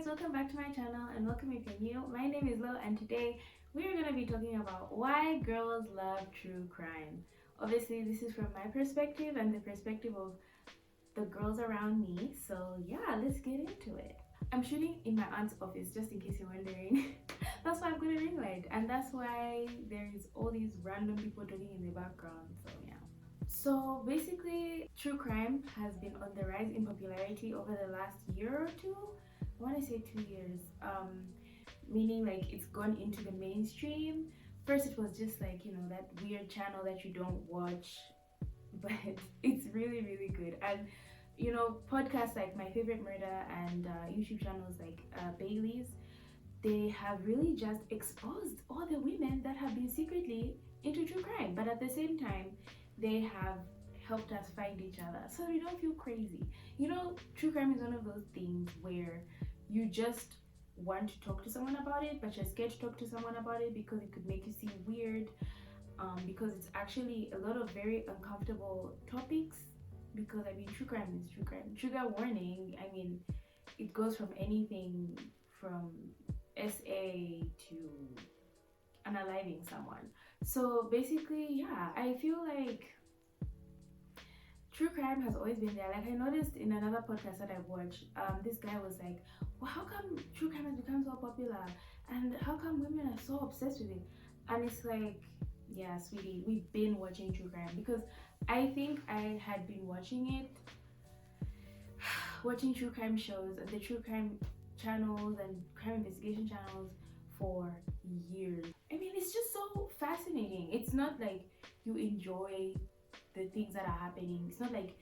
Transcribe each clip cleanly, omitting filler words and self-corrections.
welcome back to my channel and welcome if you're new. My name is Lo and today we are going to be talking about why girls love true crime. Obviously this is from my perspective and the perspective of the girls around me, so yeah, let's get into it. I'm shooting in my aunt's office, just in case you're wondering. That's why I've got a ring light and that's why there's all these random people talking in the background, so yeah. So basically, true crime has been on the rise in popularity over the last year or two. I want to say 2 years, meaning like it's gone into the mainstream. First, it was just like, you know, that weird channel that you don't watch, but it's really, really good. And you know, podcasts like My Favorite Murder and YouTube channels like Bailey's, they have really just exposed all the women that have been secretly into true crime, but at the same time they have helped us find each other so we don't feel crazy. You know, true crime is one of those things where you just want to talk to someone about it, but you're scared to talk to someone about it because it could make you seem weird, because it's actually a lot of very uncomfortable topics. Because I mean, true crime is true crime. Trigger warning, I mean, it goes from anything from SA to unaliving someone. So basically, yeah, I feel like true crime has always been there. Like I noticed in another podcast that I watched, this guy was like, well, how come true crime has become so popular? And how come women are so obsessed with it? And it's like, yeah, sweetie, we've been watching true crime because I think I had been watching true crime shows and the true crime channels and crime investigation channels for years. I mean, it's just so fascinating. It's not like you enjoy the things that are happening. It's not like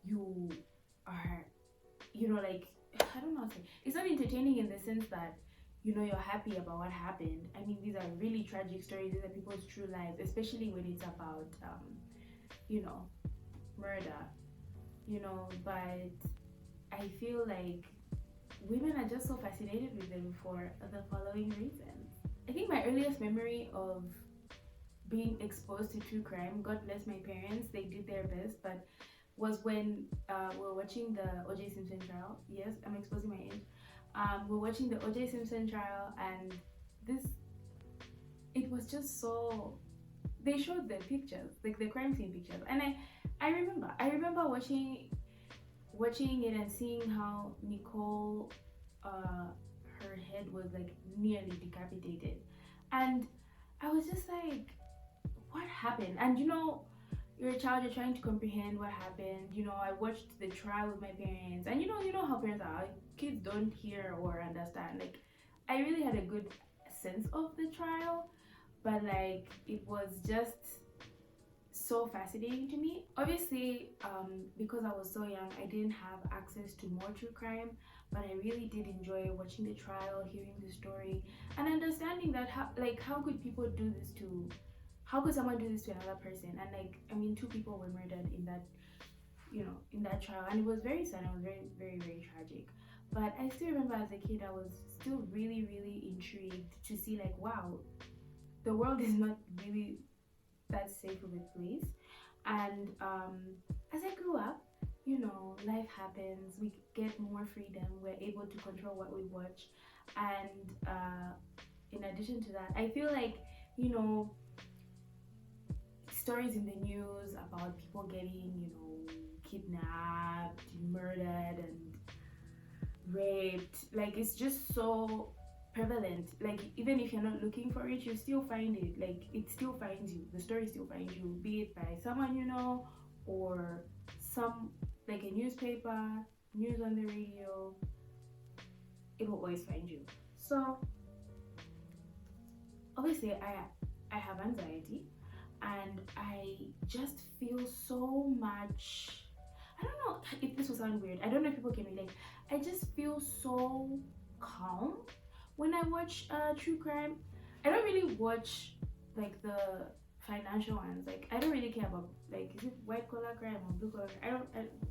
you are, you know, like, I don't know how to say. It's not entertaining in the sense that, you know, you're happy about what happened. I mean, these are really tragic stories. These are people's true lives, especially when it's about, you know, murder, you know, but I feel like women are just so fascinated with them for the following reasons. I think my earliest memory of being exposed to true crime, God bless my parents, they did their best, but was when we were watching the O.J. Simpson trial. Yes, I'm exposing my age. We're watching the O.J. Simpson trial, and it was just so. They showed the pictures, like the crime scene pictures, and I remember watching it and seeing how Nicole, her head was like nearly decapitated, and I was just like, what happened? And you know, you're a child, you're trying to comprehend what happened. You know, I watched the trial with my parents, and you know how parents are. Kids don't hear or understand. Like, I really had a good sense of the trial, but like it was just so fascinating to me. Obviously, because I was so young, I didn't have access to more true crime, but I really did enjoy watching the trial, hearing the story, and understanding that how could people do this to, how could someone do this to another person? And like, I mean, 2 people were murdered in that, you know, in that trial, and it was very sad. It was very, very, very tragic. But I still remember as a kid, I was still really, really intrigued to see like, wow, the world is not really that safe of a place. And as I grew up, you know, life happens, we get more freedom, we're able to control what we watch. And in addition to that, I feel like, you know, stories in the news about people getting, you know, kidnapped, murdered, and raped, like it's just so prevalent. Like even if you're not looking for it, you still find it. Like it still finds you, the story still finds you, be it by someone you know or some, like a newspaper, news on the radio, it will always find you. So obviously I have anxiety and I just feel so much, I don't know if this will sound weird, I don't know if people can relate. I just feel so calm when I watch true crime. I don't really watch like the financial ones. Like I don't really care about, like, is it white collar crime or blue collar crime?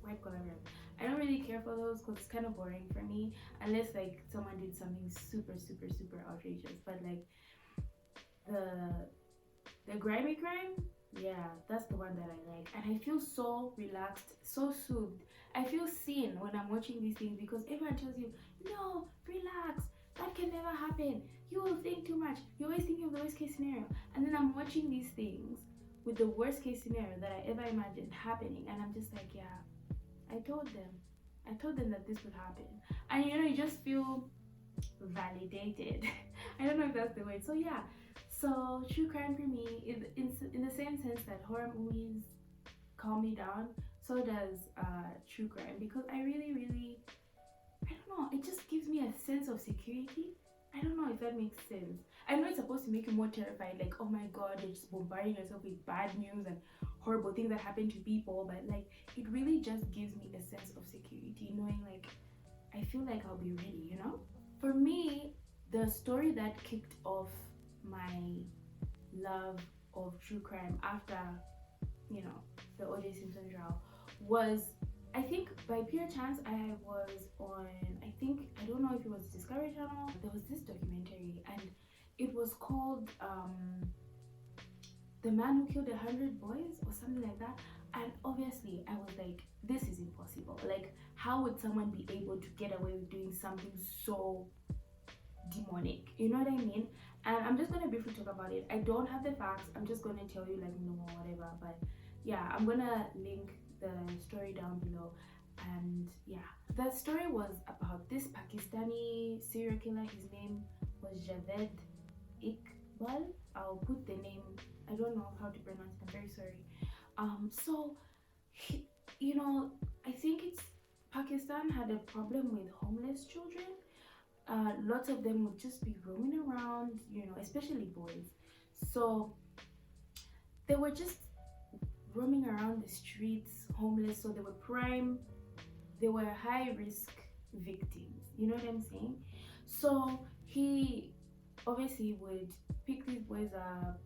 White collar crime. I don't really care for those because it's kind of boring for me unless like someone did something super, super, super outrageous. But like the grimy crime, yeah, that's the one that I like, and I feel so relaxed, so soothed. I feel seen when I'm watching these things because everyone tells you, no, relax, never happen. You will think too much. You're always thinking of the worst case scenario. And then I'm watching these things with the worst case scenario that I ever imagined happening, and I'm just like, yeah, I told them. I told them that this would happen. And you just feel validated. I don't know if that's the word. So yeah, so true crime for me is in the same sense that horror movies calm me down, so does true crime, because I really, I don't know, it just gives me a sense of security. I don't know if that makes sense. I know it's supposed to make you more terrified, like, oh my god, you're just bombarding yourself with bad news and horrible things that happen to people, but like, it really just gives me a sense of security, knowing like, I feel like I'll be ready. For me, the story that kicked off my love of true crime after, the O.J. Simpson trial was, I think by pure chance, I was on, I don't know if it was Discovery Channel. There was this documentary, and it was called The Man Who Killed 100 Boys or something like that. And obviously, I was like, this is impossible. Like, how would someone be able to get away with doing something so demonic? You know what I mean? And I'm just gonna briefly talk about it. I don't have the facts. I'm just gonna tell you, like, no, whatever. But yeah, I'm gonna link the story down below. And yeah, the story was about this Pakistani serial killer. His name was Javed Iqbal. I'll put the name, I don't know how to pronounce it, I'm very sorry. So he, I think it's Pakistan had a problem with homeless children. Lots of them would just be roaming around, especially boys. So they were just roaming around the streets, homeless. So they were high risk victims. You know what I'm saying? So he obviously would pick these boys up.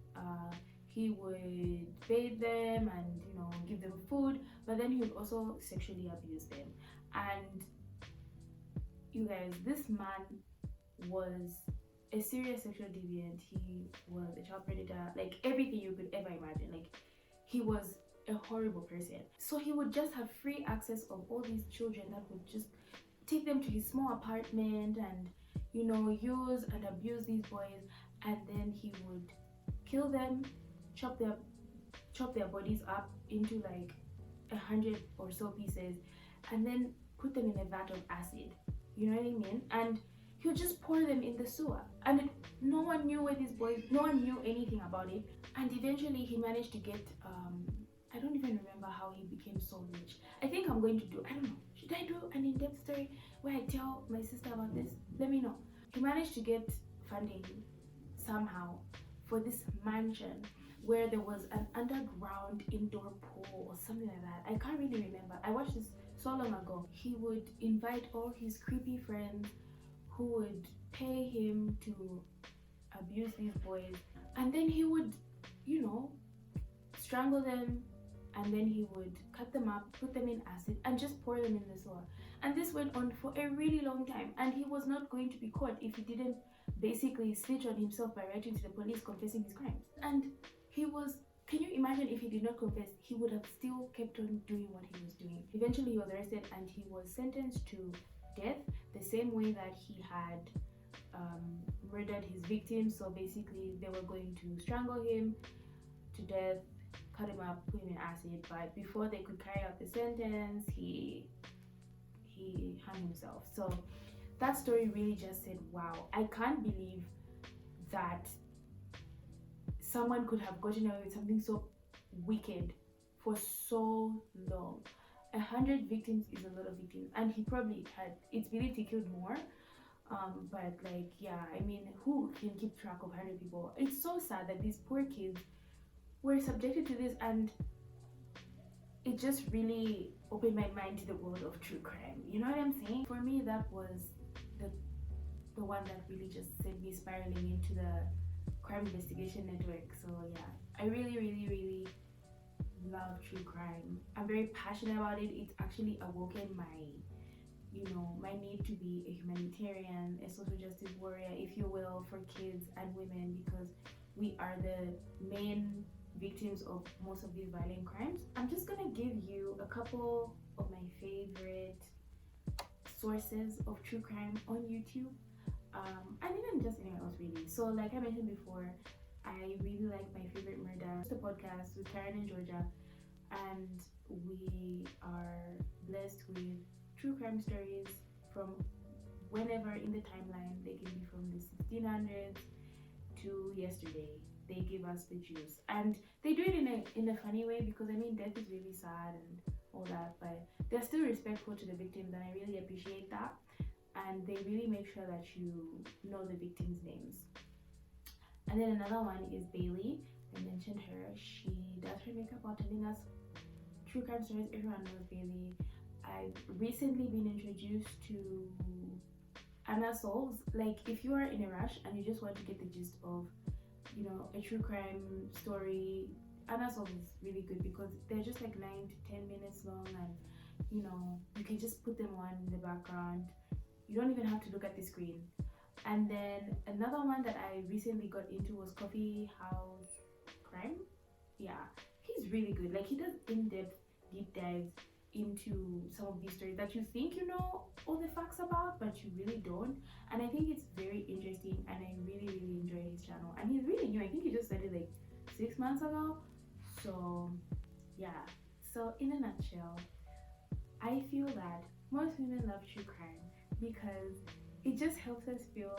He would bathe them and give them food, but then he would also sexually abuse them. And you guys, this man was a serious sexual deviant. He was a child predator, like everything you could ever imagine. Like, he was a horrible person. So he would just have free access of all these children that would just take them to his small apartment and use and abuse these boys, and then he would kill them, chop their bodies up into like 100 or so pieces, and then put them in a vat of acid. You know what I mean? And he would just pour them in the sewer, and no one knew no one knew anything about it. And eventually he managed to get I don't even remember how he became so rich. I think I'm going to do, I don't know, should I do an in-depth story where I tell my sister about this? Let me know. He managed to get funding somehow for this mansion where there was an underground indoor pool or something like that. I can't really remember. I watched this so long ago. He would invite all his creepy friends who would pay him to abuse these boys, and then he would, strangle them, and then he would cut them up, put them in acid, and just pour them in the sewer. And this went on for a really long time, and he was not going to be caught if he didn't basically snitch on himself by writing to the police confessing his crimes. And can you imagine if he did not confess? He would have still kept on doing what he was doing. Eventually he was arrested and he was sentenced to death, the same way that he had murdered his victims. So basically they were going to strangle him to death, cut him up, put him in acid, but before they could carry out the sentence, he hung himself. So that story really just said, wow, I can't believe that someone could have gotten away with something so wicked for so long. 100 victims is a lot of victims, and he probably it's believed he killed more. But like, yeah, I mean, who can keep track of 100 people? It's so sad that these poor kids were subjected to this, and it just really opened my mind to the world of true crime. You know what I'm saying? For me, that was the one that really just sent me spiraling into the crime investigation network. So yeah, I really love true crime. I'm very passionate about it. It's actually awoken my my need to be a humanitarian, a social justice warrior, if you will, for kids and women, because we are the main victims of most of these violent crimes. I'm just gonna give you a couple of my favorite sources of true crime on YouTube. and even just anyone else really. So like I mentioned before, I really like My Favorite Murder. It's a podcast with Karen and Georgia, and we are blessed with true crime stories from whenever in the timeline. They can be from the 1600s to yesterday. They give us the juice, and they do it in a funny way, because I mean death is really sad and all that, but they're still respectful to the victims, and I really appreciate that. And they really make sure that you know the victims' names. And then another one is Bailey. I mentioned her. She does her makeup while telling us true crime stories. Everyone knows Bailey. I've recently been introduced to Anna Solves. Like, if you are in a rush and you just want to get the gist of, you know, a true crime story, Anna Solves is really good because they're just like 9 to 10 minutes long, and you know, you can just put them on in the background. You don't even have to look at the screen. And then another one that I recently got into was Coffee House Crime. Yeah, he's really good. Like, he does in-depth deep dives into some of these stories that you think you know all the facts about, but you really don't. And I think it's very interesting, and I really enjoy his channel. And he's really new. I think he just started like 6 months ago. So yeah. So in a nutshell, I feel that most women love true crime because it just helps us feel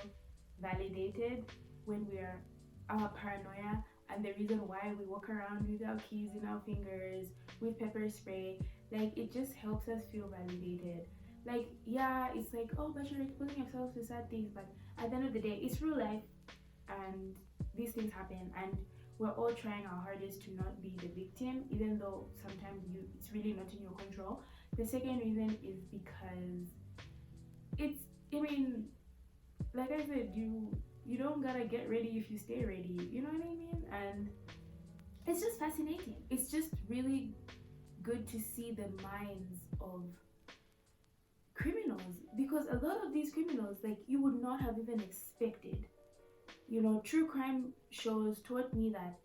validated when we are our paranoia, and the reason why we walk around with our keys in our fingers, with pepper spray. Like, it just helps us feel validated. Like, yeah, it's like, oh, but you're exposing yourself to sad things, but at the end of the day, it's real life, and these things happen, and we're all trying our hardest to not be the victim, even though sometimes it's really not in your control. The second reason is because it's, I mean, like I said, you don't gotta get ready if you stay ready. You know what I mean? And it's just fascinating. It's just really good to see the minds of criminals, because a lot of these criminals, like, you would not have even expected. You know, true crime shows taught me that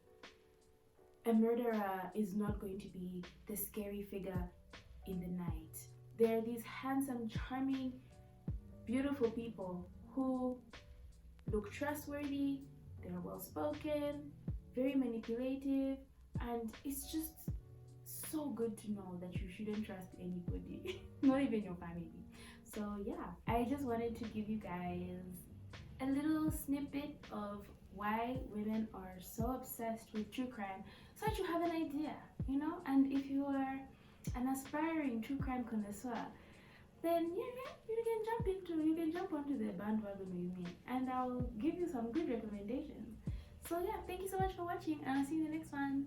a murderer is not going to be the scary figure in the night. There are these handsome, charming, beautiful people who look trustworthy, they're well spoken, very manipulative, and it's just so good to know that you shouldn't trust anybody, not even your family. So yeah, I just wanted to give you guys a little snippet of why women are so obsessed with true crime, so that you have an idea, you know. And if you are an aspiring true crime connoisseur, then you can jump onto the bandwagon with me, and I'll give you some good recommendations. So yeah, thank you so much for watching, and I'll see you in the next one.